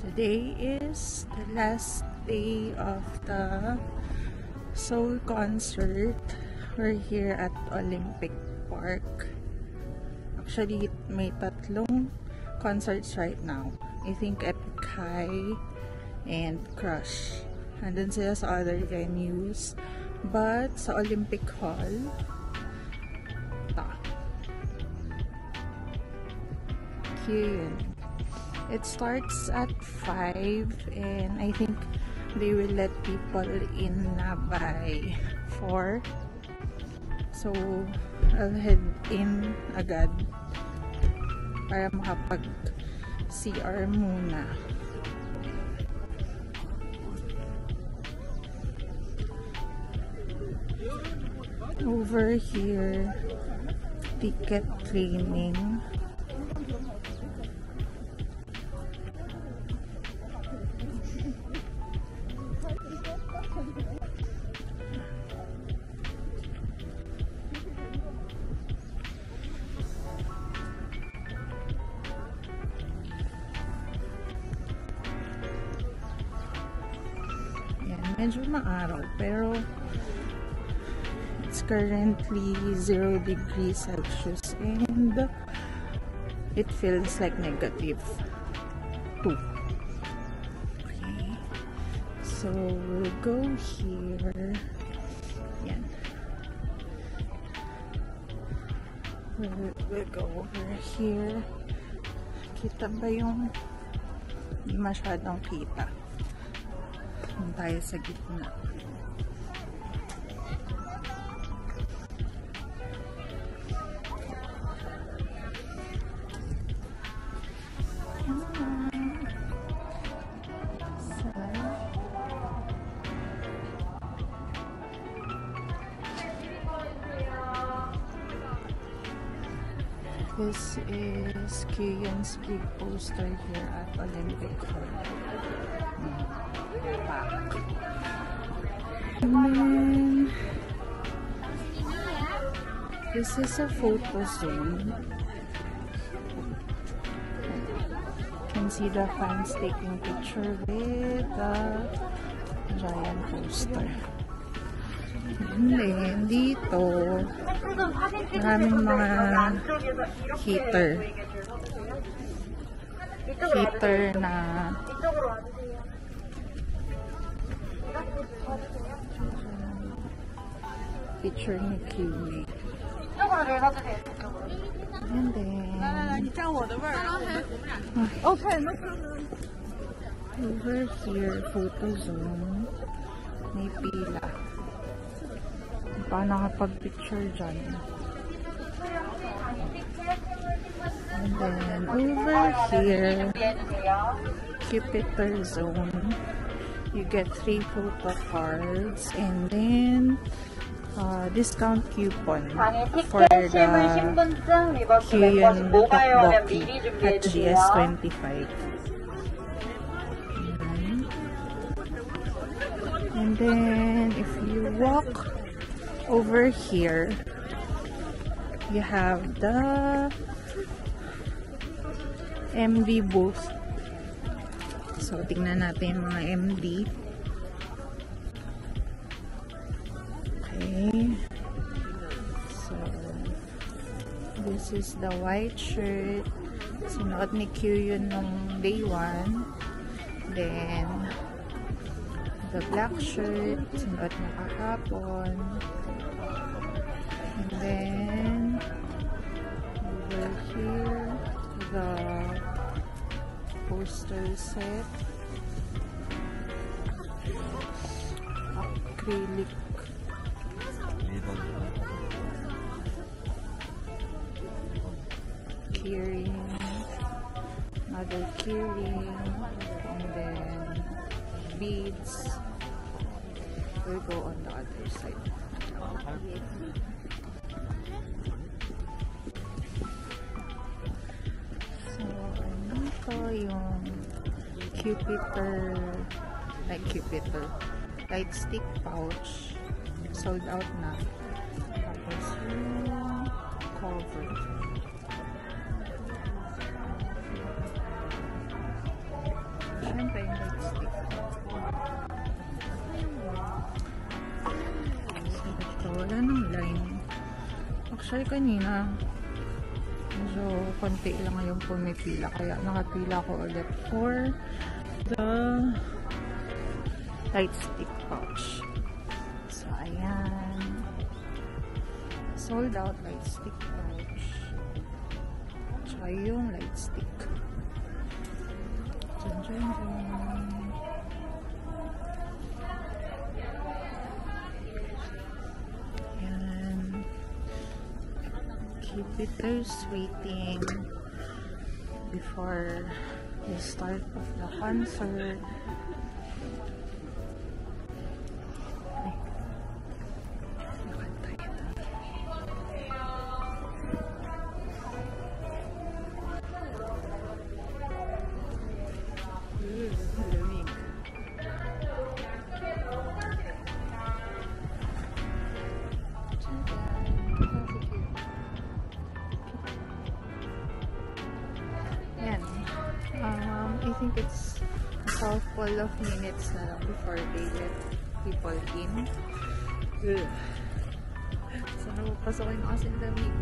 Today is the last day of the Seoul concert. We're here at Olympic Park. Actually, may tatlong concerts right now. I think Epic High and Crush. Andun sila sa other venues. But sa Olympic Hall, here yun. It starts at 5 and I think they will let people in na by 4. So, I'll head in agad para makapag-CR muna. Over here, ticket training. Medyo maaraw, pero it's currently 0 degrees Celsius and it feels like -2. Okay, so we'll go here. Yan. We'll go over here. Kita ba yung hindi masyadong kita? Tayo sa gitna. This is Kyuhyun's big poster here at Olympic Hall. Back. And then this is a photo zone. You can see the fans taking picture with the giant poster. And then dito maraming mga heater na picture ni Kiwi. And then over here, photo zone, may pila. Pa nakapag-picture dyan. And then over here, Jupiter zone, you get 3 photo cards and then discount coupon for the Kyuhyun Tteokbokki at GS25. And then if you walk over here, you have the MD booth. So, tingnan natin yung mga MD. Okay. So, this is the white shirt. Sinuot ni Kyuhyun nung day 1. Then, the black shirt. Sinuot niya kahapon. And then, over here, the poster set. Acrylic. Keyring. Another keyring. And then, beads. We'll go on the other side. So, ito yung Jupiter, light stick pouch. Sold out na. Tapos yung cover. And So, ito, wala nang line. Actually, kanina, medyo konti lang yung pumipila. Kaya nakapila ko ulit for the light stick pouch. So, ayan. Sold out light stick pouch. Tsaka yung light stick. Dun, dun, dun. Ayan. Keepers waiting before the start of the concert. I think it's a couple of minutes na lang before they let people in. Sana pasokin ako sa lamig.